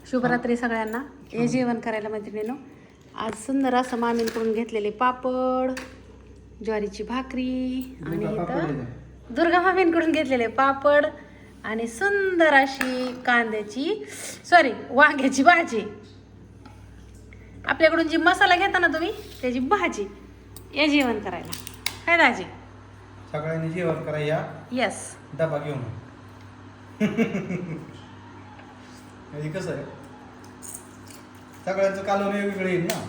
शुभरात्री सगळ्यांना. हे जेवण करायला मैत्रिणींनो आज सुंदर असं मामींकडून घेतलेले पापड, ज्वारीची भाकरी आणि इथं दुर्गा मामींकडून घेतलेले पापड आणि सुंदर अशी वांग्याची भाजी. आपल्याकडून जी मसाला घेता ना तुम्ही त्याची भाजी. या जेवण करायला काय दाजी? सगळ्यांनी जेवण करायला यस. डबा घेऊन. म्हणजे कसं आहे सगळ्यांचं कालवण वेगवेगळे येईल ना.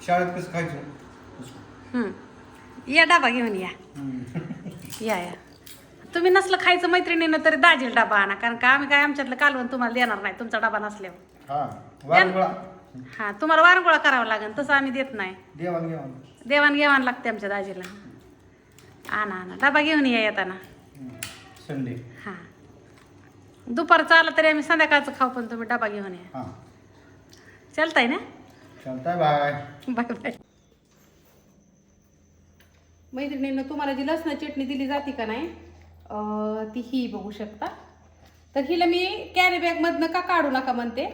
शाळेत कसं खायचं. या डबा घेऊन या. या तुम्ही नसलं खायचं मैत्रिणीनं तरी दाजीला डबा आणा, कारण का आम्ही काय आमच्यातलं कालवण तुम्हाला देणार नाही तुमचा डबा नसल्यावर. हा तुम्हाला वारंगोळा करावा लागेल, तसं आम्ही देत नाही. देवाण घेवाण लागते आमच्या दाजीला. आणा डबा घेऊन या येताना संडे. हा दुपारचं आला तरी आम्ही संध्याकाळचं खाऊ, पण तुम्ही डबा घेऊन या. चालताय ना? चालताय. Bye bye bye. मैत्रिणींना तुम्हाला जी लसणाची चटणी दिली जाते का नाही ती ही बघू शकता. तर हिला मी कॅरी बॅग मधनं का काढू नका म्हणते,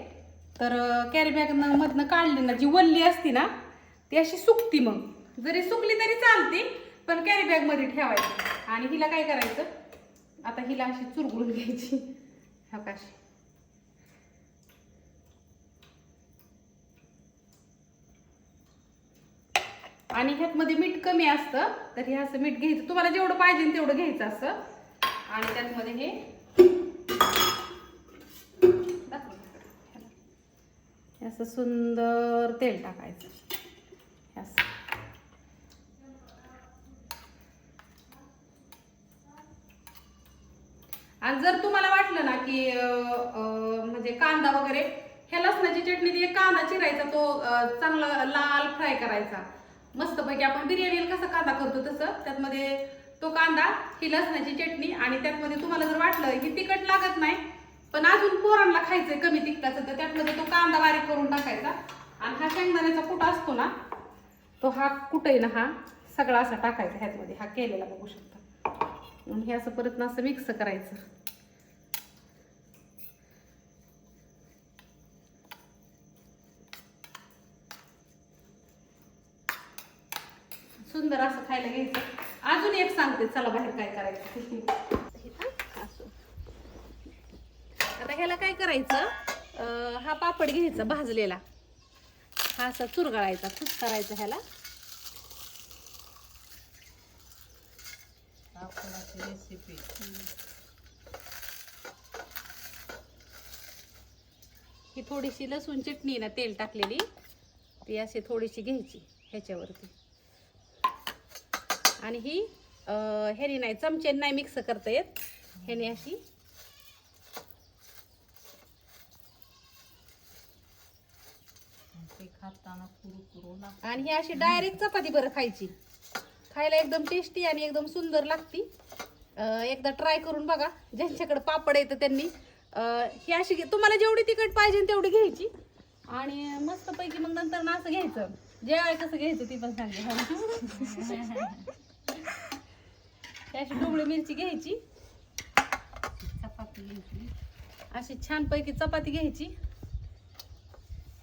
तर कॅरी बॅग मधनं काढली ना जी वल्ली असती ना ती अशी सुकती. मग जरी सुकली तरी चालते, पण कॅरी बॅग मध्ये ठेवायची. आणि हिला काय करायचं, आता हिला अशी चुरगुळून घ्यायची. हा कशी आणि ह्यातमध्ये मीठ कमी असतं, तर हे असं मीठ घ्यायचं. तुम्हाला जेवढं पाहिजे तेवढं घ्यायचं असं. आणि त्यातमध्ये हे असं सुंदर तेल टाकायचं असं. आणि जर तुम्हाला वाटलं ना की म्हणजे कांदा वगैरे, ह्या लसणाची चटणी कांदा चिरायचा, तो चांगला लाल फ्राय करायचा मस्तपैकी. आपण बिर्याणीला कसा कांदा करतो तसं त्यातमध्ये तो कांदा, ही लसणाची चटणी. आणि त्यातमध्ये तुम्हाला जर वाटलं की तिखट लागत नाही पण अजून पोरांना खायचंय कमी तिखटाचं, तर त्यातमध्ये तो कांदा बारीक करून टाकायचा. आणि हा शेंगदाण्याचा कुटा असतो ना, तो हा कुटा आहे ना, हा सगळा असा टाकायचा ह्यातमध्ये. हा केलेला बघू शकता. आणि हे असं परत ना असं मिक्स करायचं. सुंदर असं खायला घ्यायचं. अजून एक सांगते, चला बाहेर काय करायचं. आता ह्याला काय करायचं, हा पापड घ्यायचा भाजलेला, हा असा चुरगळायचा, खुश करायचा ह्याला. रेसिपी ही थोडीशी लसूण चटणी ना तेल टाकलेली ती अशी थोडीशी घ्यायची ह्याच्यावरती. आणि ही ह्याने नाही, चमचे नाही मिक्स करता येत, ह्याने अशी खाताना कुरकुरू. आणि ही अशी डायरेक्ट चपाती बरं खायची, खायला एकदम टेस्टी आणि एकदम सुंदर लागती. एकदा ट्राय करून बघा. ज्यांच्याकडे पापड येतं त्यांनी ही अशी तुम्हाला जेवढी तिखट पाहिजे तेवढी घ्यायची. आणि मस्तपैकी मग नंतर ना असं घ्यायचं. जेवाय कसं घ्यायचं ती पण सांगते. अशी डोबळी मिरची घ्यायची, चपाती घ्यायची, अशी छानपैकी चपाती घ्यायची.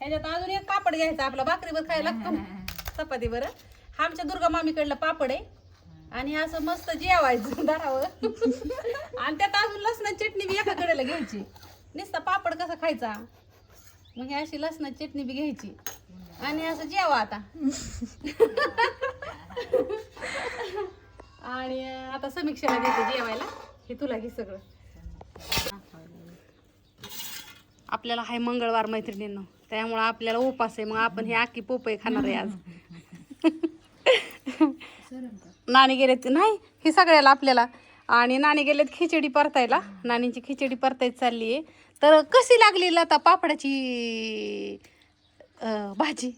ह्याच्यात अजून एक पापड घ्यायचा, आपला भाकरीवर खायला लागतो चपाती बरं. हा आमच्या दुर्गा मामीकडला पापड आहे. आणि असं मस्त जेवायचं दारावर. आणि त्यात अजून लसणाची चटणी बी एका कडेला घ्यायची. नुसता पापड कसा खायचा, मग हे अशी लसणाची चटणी बी घ्यायची आणि असं जेवा आता. आणि आता समीक्षेला देते जेवायला. हे तुला घे सगळं. आपल्याला हाय मंगळवार मैत्रिणींनो, त्यामुळं आपल्याला उपास आहे. मग आपण हे आखी पोपई खाणार आहे आज. नानी गेलेत नाही हे सगळ्याला आपल्याला. आणि नानी गेलेत खिचडी परतायला. नानींची खिचडी परतायची चालली आहे. तर कशी लागली लता पापडाची भाजी?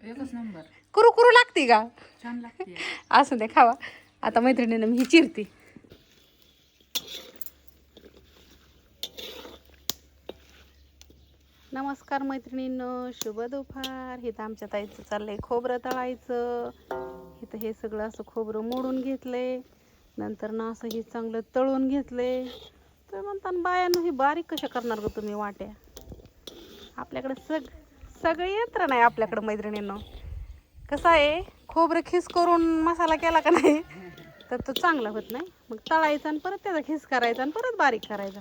एकच नंबर. कुरू लागते का? छान लागते. असं दे खावा. आता मैत्रिणीनं मी ही चिरते. नमस्कार मैत्रिणींनो, शुभ दुपार. इथं आमच्या ताईचं चाललंय खोबरं तळायचं. इथं हे सगळं असं खोबरं मोडून घेतलंय, नंतर ना असं हे चांगलं तळून घेतलंय. तर म्हणताना बायानं ही बारीक कशा करणार ग तुम्ही वाट्या? आपल्याकडे सगळे यंत्र नाही आपल्याकडं मैत्रिणींनो. कसं आहे, खोबरं खीस करून मसाला केला का नाही तर तो चांगला होत नाही. मग तळायचा आणि परत त्याचा खीस करायचा आणि परत बारीक करायचा.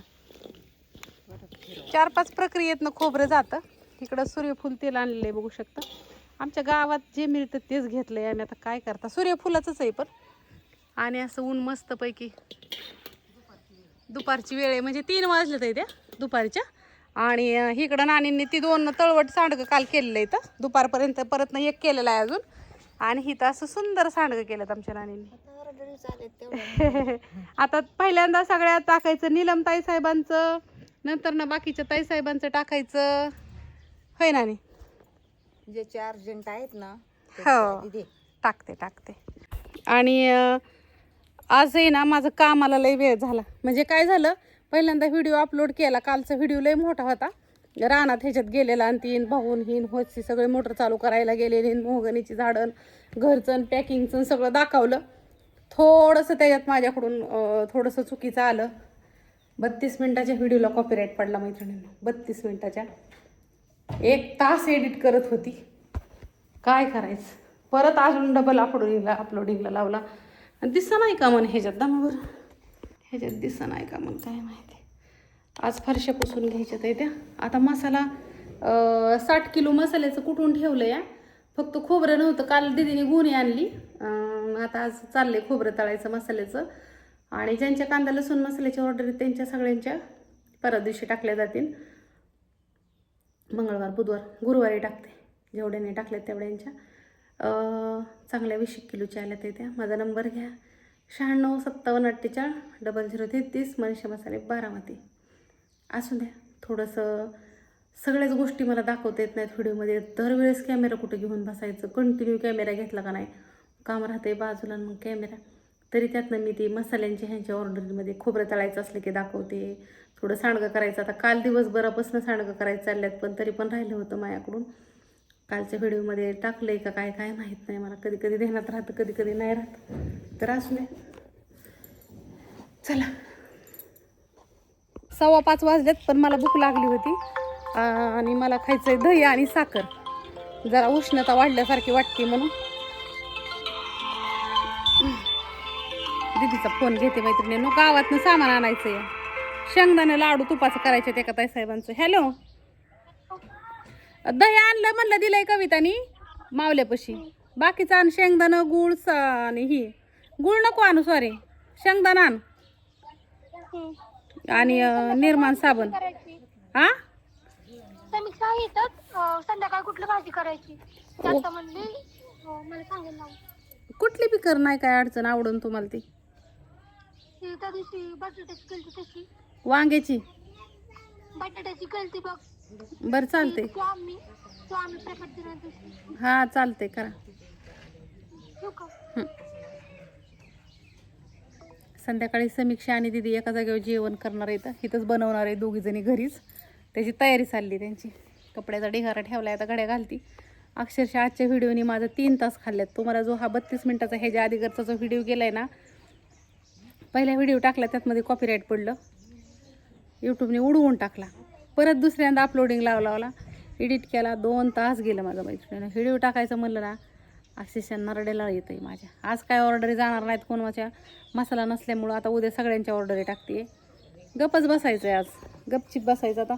4-5 प्रक्रियेतनं खोबरं जातं. इकडं सूर्यफूल तेल आणलेलं आहे बघू शकता. आमच्या गावात जे मिळतं तेच घेतलं आहे आम्ही. आता काय करता, सूर्यफुलाचंच आहे पण. आणि असं ऊन मस्तपैकी दुपारची वेळ आहे, म्हणजे 3 वाजले तर त्या दुपारच्या. आणि इकडं नानींनी ती 2 तळवट सांडगं काल केलेलं आहे तर दुपारपर्यंत. परत एक केलेलं आहे अजून. आणि इथं असं सुंदर सांडगं केलं आमच्या नानींनी. आता पहिल्यांदा सगळ्यात टाकायचं नीलम ताई साहेबांचं, नंतर ना बाकीच्या ताई साहेबांचं टाकायचं. होय नानी? ज्याचे अर्जंट आहेत ना हो, टाकते. आणि आज आहे ना माझं कामाला लय वेळ झाला. म्हणजे काय झालं, पहिल्यांदा व्हिडिओ अपलोड केला. कालचा व्हिडिओ लय मोठा होता. रानात ह्याच्यात गेलेला आणि तीन भाऊन हिन होती सगळे मोटर चालू करायला गेलेले. मोहगणीची झाडं, घरचं पॅकिंगचं सगळं दाखवलं. थोडंसं त्याच्यात माझ्याकडून थोडंसं चुकीचं आलं. 32 मिनिटाच्या व्हिडिओला कॉपीराईट पडला मैत्रिणींना. 32 मिनिटाच्या 1 तास एडिट करत होती. काय करायचं, परत अजून डबल अपलोडिंगला लावला. आणि दिसं नाही का म्हण ह्याच्यात दामावर, ह्याच्यात दिसं नाही का म्हण काय माहिती. आज फरशा पुसून घ्यायच्यात आहे त्या. आता मसाला 60 किलो मसाल्याचं कुठून ठेवलं या. फक्त खोबरं नव्हतं, काल दीदीने गुन्हे आणली. आता आज चाललंय खोबरं तळायचं मसाल्याचं. आणि ज्यांच्या कांदा लसूण मसाल्याची ऑर्डर आहेत त्यांच्या सगळ्यांच्या परत दिवशी टाकल्या जातील. मंगळवार, बुधवार, गुरुवारी टाकते. जेवढ्याने टाकल्यात तेवढ्यांच्या. चांगल्या 20 किलोच्या आल्यात त्या. माझा नंबर घ्या 9657484033. मनीषा मसाले, बारामती. असू द्या, थोडंसं सगळ्याच गोष्टी मला दाखवता येत नाहीत व्हिडिओमध्ये. दरवेळेस कॅमेरा कुठं घेऊन बसायचं, कंटिन्यू कॅमेरा घेतला का नाही काम राहते बाजूला मग कॅमेरा. तरी त्यातनं मी ती मसाल्यांची ह्यांच्या ऑर्डरमध्ये खोबरं तळायचं असलं की दाखवते. थोडं सांडगं करायचं. आता काल दिवसभरापासून सांडगं करायचं चालल्यात, पण तरी पण राहिलं होतं माझ्याकडून. कालच्या व्हिडिओमध्ये टाकलंय का काय माहीत नाही मला. कधी कधी ध्यानात राहतं, कधी कधी नाही राहत. तर असू दे, चला. 5:15 वाजलेत, पण मला भूक लागली होती. आणि मला खायचंय दही आणि साखर. जरा उष्णता वाढल्यासारखी वाटते म्हणून दीदीचा फोन घेते मैत्रिणींनो. गावातनं सामान आणायचं आहे. शेंगदाणे लाडू तुपाचं करायचे ते का ताईसाहेबांचं. हॅलो, दही आणलं म्हणलं, दिलंय कवितानी मावल्यापाशी. बाकीचं आण, शेंगदाणं, गुळ आणि ही गुळ नको आणू, सॉरी शेंगदाणा आण. आणि निर्माण साबण. हा, संध्याकाळ कुठली भाजी करायची म्हणली मला सांगेल ना. कुठली बी कर, नाही काय अडचण. आवडून तुम्हाला ती त्या दिवशी बटाट्याची केलती तशी. वांग्याची बटाट्याची केलती बघ. बरं चालते. आम्ही प्रकट दिना दिवशी. हा चालते, करा. संध्याकाळी समीक्षा आणि दीदी एका जागेवर जेवण करणार आहेत. इथंच बनवणार आहे दोघी जणी घरीच. त्याची तयारी चालली त्यांची. कपड्याचा ढिगारा ठेवला आता घड्या घालती. अक्षरशः आजच्या व्हिडिओनी माझं 3 तास खाल्ल्यात. तुम्हाला जो हा 32 मिनिटाचा ह्याच्या आधीगरचा जो व्हिडिओ गेलाय ना, पहिला व्हिडिओ टाकला त्यातमध्ये कॉपीराईट पडलं, यूट्यूबने उडवून टाकला. परत दुसऱ्यांदा अपलोडिंग लावला, एडिट केला. 2 तास गेलं माझं मैत्रिणीनं. व्हिडिओ टाकायचं म्हणलं ना, अक्षरशः नरडेला येतं आहे माझ्या. आज काय ऑर्डरी जाणार नाहीत कोणाच्या, मसाला नसल्यामुळं. आता उद्या सगळ्यांच्या ऑर्डरी टाकते. गप्पच बसायचं आहे आज, गपचीप बसायचं. आता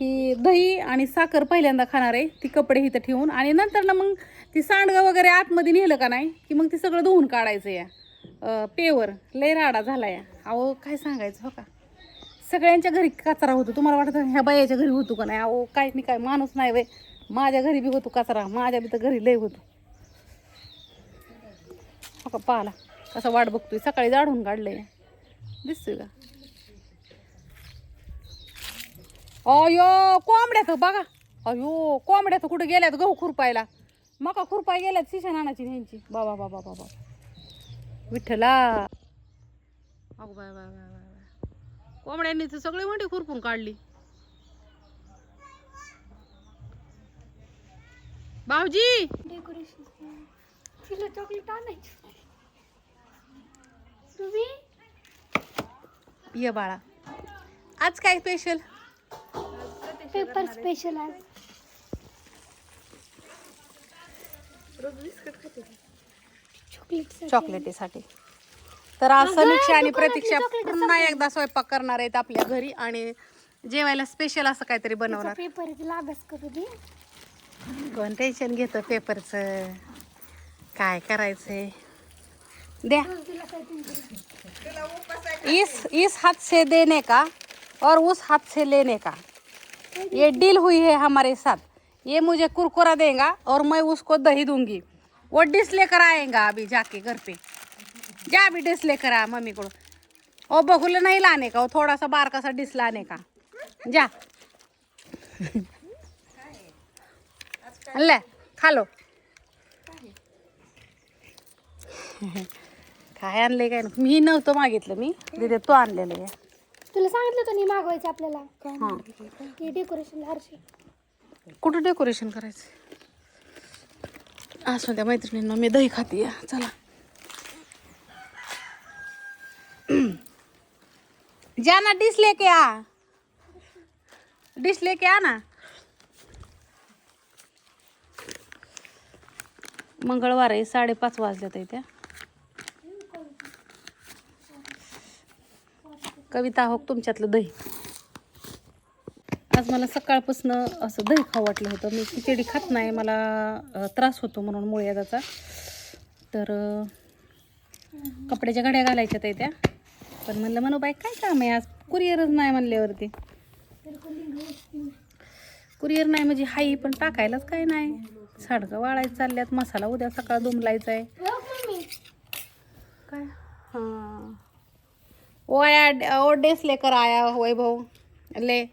ही दही आणि साखर पहिल्यांदा खाणार आहे, ती कपडे इथं ठेवून. आणि नंतर ना मग ती सांडगं वगैरे आतमध्ये नेलं का नाही की मग ती सगळं धुवून काढायचं या पेवर. लय राडा झाला या. अहो काय सांगायचं, हो का, सगळ्यांच्या घरी कचरा होतो. तुम्हाला वाटतं ह्या बायाच्या घरी होतो का नाही? अहो काय मी काय माणूस नाही वय, माझ्या घरी बी होतो कचरा. माझ्या बी तर घरी लय होतो. हो का, पाहाला कसं वाट बघतोय. सकाळी जाडून काढलंय, दिसतोय का? अयो कोंबड्या तर बघा. अयो कोंबड्या तर कुठे गेल्यात गहू खुरपायला. मका खुरपाय गेल्यात शिशा नानाची ह्यांची. बाबा बाबा बाबा विठ्ठला. अगो बाय बाय बाय बाय, कोंबड्यांनी तर सगळी मंडी खुरपून काढली. भाऊजी डेकोरेशन तिला चॉकलेट आणायची. तुम्ही ये बाळा, आज काय स्पेशल? पेपर स्पेशल आहे. चॉकलेट चॉकलेटीसाठी. तर आज समीक्षा आणि दुकानातली प्रतीक्षा chocolate पुन्हा एकदा स्वयंपाक करणार आहेत आपल्या घरी आणि जेवायला स्पेशल असं काहीतरी बनवणार. पेपर आहे, तिला अभ्यास करू दे. कोण टेन्शन घेतं पेपरचं, काय करायचंय द्या. तिला काय टेन्शन. इस हाथ से देने का और उस हाथ से लेने का, ये डील हुई है हमारे साथ. ये मुझे कुरकुरा देगा और मैं उसको दही दूंगी. वो डिश लेकर आएगा अभी जाके घर पे. जा अभी डिश लेकर आ मम्मी को. और बगुल नहीं लाने का, वो थोड़ा सा बारका सा डिश लाने का. जा ले खा लो. काय आणले काय मी नव्हतं मागितलं, मी दिदे तू आणलेलं आहे. तुला सांगितलं होतं नाही मागवायचं आपल्याला हां. की डेकोरेशन हरशी. कुठं डेकोरेशन करायचं असं त्या मैत्रिणींना मी दही खाते. चला जाना डिश लेके आ, डिश लेके आ ना. मंगळवार आहे, 5:30 वाजल्यात आहे त्या. कविता हो तुमच्यातलं दही. आज मला सकाळपासून असं दही खाऊ वाटलं होतं. मी खिचडी खात नाही, मला त्रास होतो म्हणून मुळव्याधाचा. तर कपड्याच्या घड्या घालायच्यात आहे त्या, पण म्हणलं मनोबाई काय काम आहे आज, कुरिअरच नाही म्हणल्यावरती. कुरिअर नाही म्हणजे हाई पण टाकायलाच काय नाही. साडकं वाळायचं चालल्यात, मसाला उद्या सकाळ दुमलायचा आहे. काय हां ओ डेस लेकर आया वैभव ले.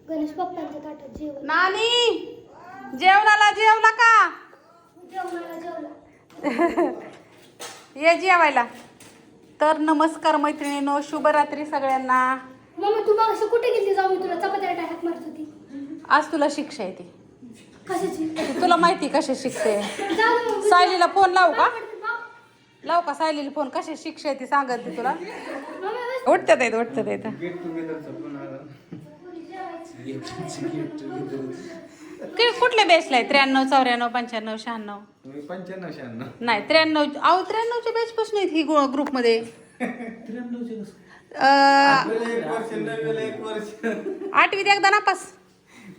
गणेश पप्पांच्या ताटात जेवण. नानी जेवणाला जेवला का? जेवणाला जेवला. ये जेवायला. तर नमस्कार मैत्रिणींनो, शुभरात्री सगळ्यांना. मम्मी तू मग कुठे गेली जाऊ, मी तुला चपात्या टाकत मारत होती. आज तुला शिक्षा येते. कशाची? तुला माहिती कशा शिकते. जाऊ दे मम्मी. सायलीला फोन लावू का? लावू का सायलीला फोन? कशा शिक्षा येते सांगत ती तुला. मम्मी उठतात येत उठतात येत. गेट टुगेदरचा पण आला. कुठल्या बेसला आहे? 93, 94, 95, 96. तुम्ही 95 96 नाही 93. अहो 93च्या बॅच पासून आहेत ही ग्रुपमध्ये. 8वीत एकदा नापास,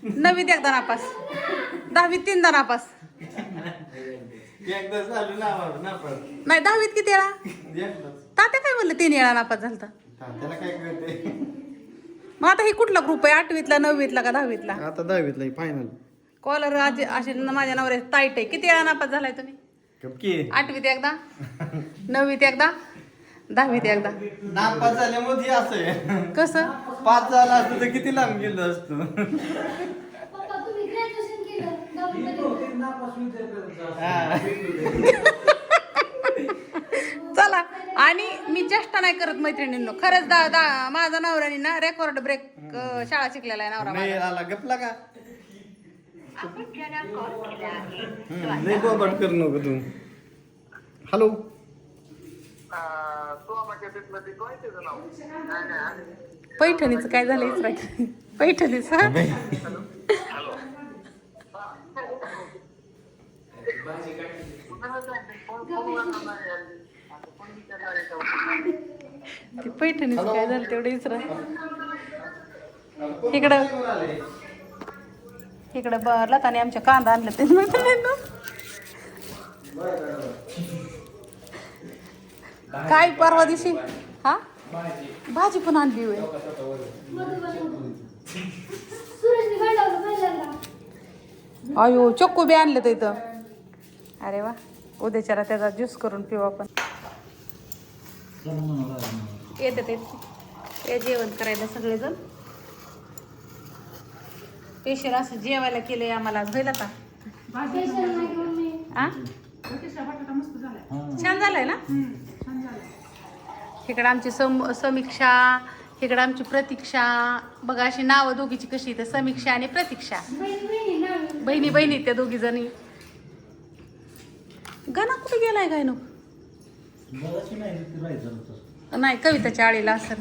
9वीत एकदा नापास, 10वीत 3दा नापास. एकदा झालं ना पण नाही 10वीत किती वेळा? एकदाच. तात्या काय म्हणलं 3 वेळा नापास झालता. त्याला काय कळते. मग आता ही कुठला ग्रुप आहे? 8वीतला, 9वीतला का 10वीतला? आता 10वीतला फायनल. कॉलर असे माझ्या नवऱ्या ताईट आहे. किती वेळा नापास झालाय तुम्ही? कपकी 8वीत एकदा, 9वीत एकदा, 10वीत एकदा. नापास झाल्यामुळे हे असं आहे. कसं 5 झाला असतं तर किती लांब गेलं असतं. पप्पा तुम्ही ग्रॅज्युएशन केलं 10वी. चला. आणि मी चेष्टा नाही करत मैत्रिणींनो, खरंच माझा नवऱ्याने ना रेकॉर्ड ब्रेक शाळा शिकलेला आहे नवरा नाही माझा. आला गपला का. नाही बोबट कर नको तू. हॅलो पैठणीचं काय झालं इचरा. पैठणीच ते पैठणीच काय झालं तेवढं इचरा. इकडं लताने आमच्या कांदा आणलं ते काय परवा दिवशी. हा भाजी पण आणली होय. सूरजने घडवलं पहिल्यांदा. अयो चक्कू बी आणलं तर इथं. अरे वा, उद्याच्याला त्याचा ज्यूस करून पिऊ आपण. येते ते जेवण करायला सगळेजण. स्पेशल असं जेवायला केलंय आम्हाला. होईल आता स्पेशल नाही मम्मी. छान झालंय ना. इकडं आमची समीक्षा, इकडं आमची प्रतीक्षा. बघा अशी नावं दोघीची कशी इथं, समीक्षा आणि प्रतीक्षा. बहिणी बहिणी त्या दोघी जणी. गाणं कुठे गेलाय काय नको? नाही, कविताच्या आळीला असेल.